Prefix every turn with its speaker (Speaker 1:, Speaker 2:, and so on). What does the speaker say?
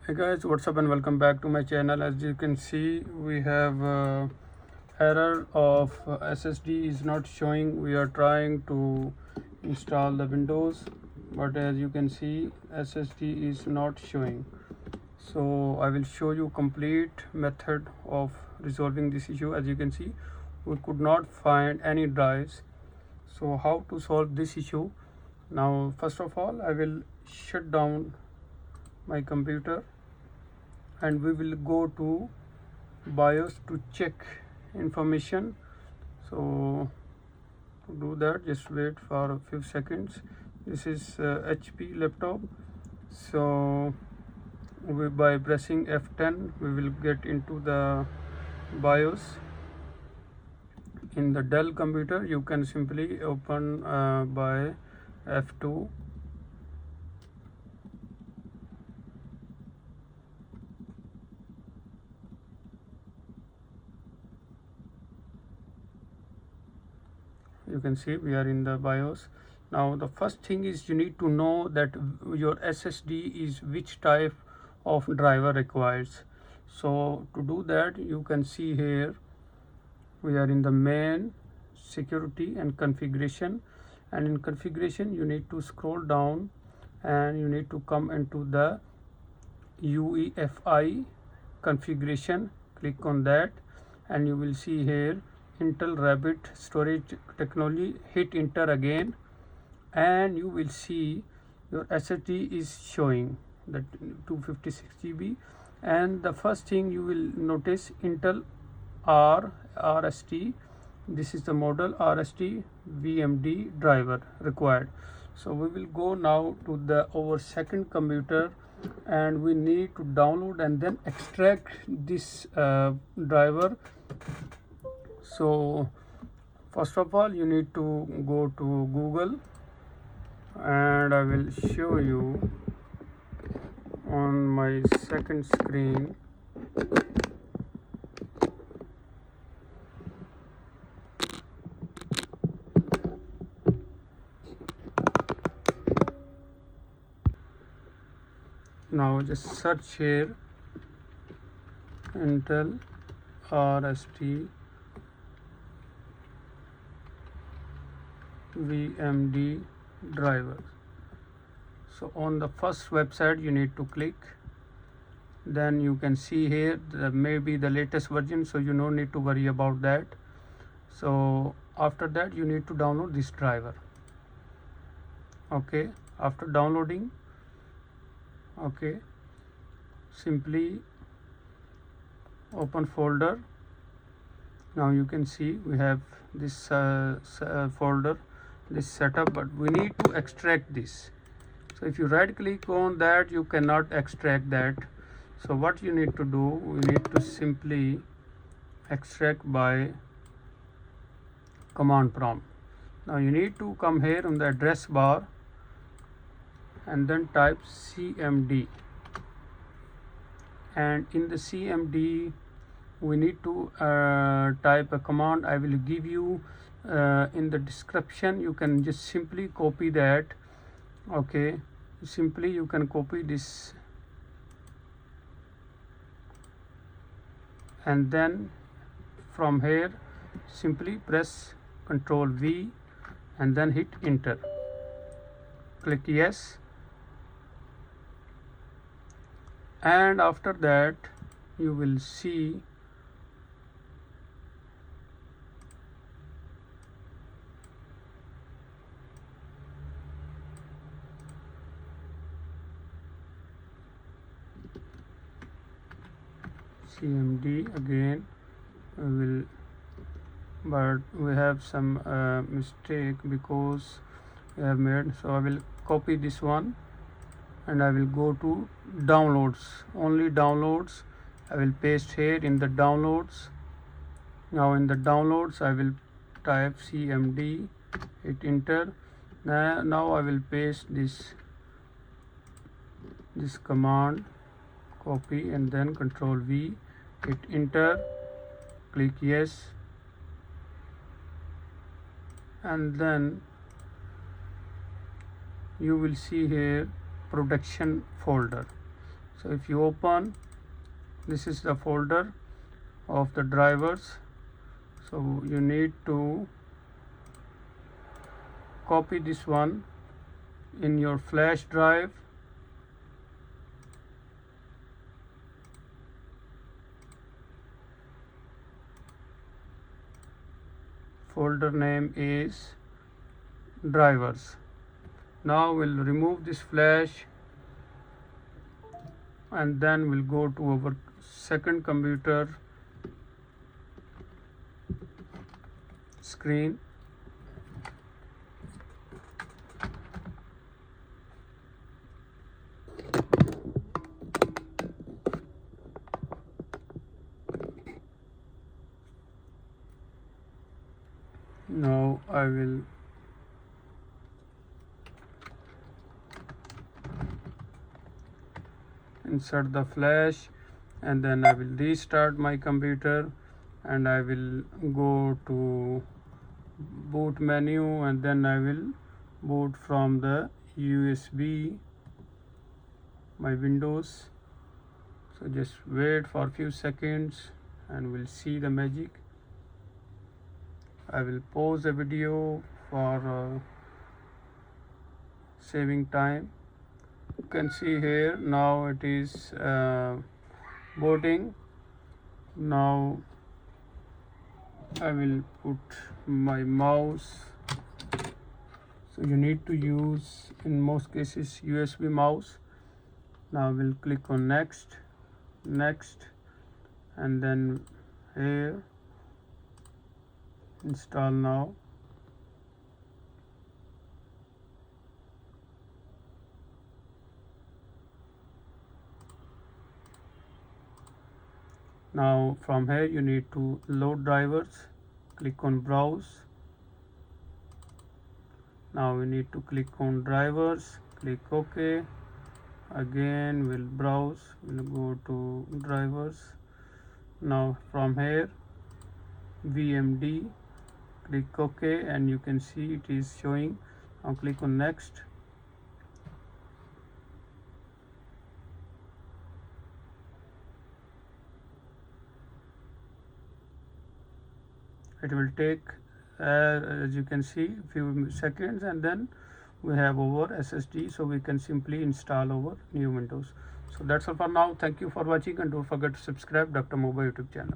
Speaker 1: Hey guys, what's up and welcome back to my channel. As you can see, we have error of SSD is not showing. We are trying to install the Windows, but as you can see, SSD is not showing. So I will show you complete method of resolving this issue. As you can see, we could not find any drives. So how to solve this issue? Now first of all, I will shut down my computer and we will go to BIOS to check information. So to do that, just wait for a few seconds. This is HP laptop. So by pressing F10 we will get into the BIOS. In the Dell computer you can simply open by F2. You can see we are in the BIOS. Now the first thing is you need to know that your SSD is which type of driver requires. So to do that, you can see here we are in the main, security and configuration, and in configuration you need to scroll down and you need to come into the UEFI configuration. Click on that and you will see here Intel Rapid storage technology. Hit enter again and you will see your SSD is showing that 256 GB. And the first thing you will notice Intel RST. This is the model RST VMD driver required. So we will go now to our second computer and we need to download and then extract this driver. So first of all you need to go to Google and I will show you on my second screen. Now just search here Intel RST VMD drivers. So on the first website you need to click, then you can see here maybe the latest version, so you no need to worry about that. So after that you need to download this driver. Okay, after downloading, okay, simply open folder. Now you can see we have this folder, this setup, but we need to extract this. So if you right click on that, you cannot extract that. So what you need to do, we need to simply extract by command prompt. Now you need to come here on the address bar and then type cmd, and in the cmd we need to type a command. I will give you in the description. You can just simply copy that. Okay, simply you can copy this and then from here simply press Ctrl V and then hit enter. Click yes, and after that you will see CMD again. But we have some mistake because we have made. So I will copy this one and I will go to downloads, only downloads. I will paste here in the downloads. Now in the downloads I will type cmd, hit enter. Now I will paste this command, copy and then Ctrl V, hit enter, click yes, and then you will see here production folder. So if you open, this is the folder of the drivers. So you need to copy this one in your flash drive. Folder name is drivers. Now we'll remove this flash and then we'll go to our second computer screen. Now I will insert the flash and then I will restart my computer and I will go to boot menu and then I will boot from the USB my Windows. So just wait for a few seconds and we'll see the magic. I will pause the video for saving time. You can see here now it is booting. Now I will put my mouse. So you need to use in most cases USB mouse. Now we'll click on next, and then here install now. Now from here you need to load drivers. Click on browse. Now we need to click on drivers, click OK. Again we'll browse, we'll go to drivers. Now from here VMD, click OK and you can see it is showing. Now click on next. It will take as you can see few seconds and then we have our SSD, so we can simply install our new Windows. So that's all for now. Thank you for watching and don't forget to subscribe Dr. Mobile YouTube channel.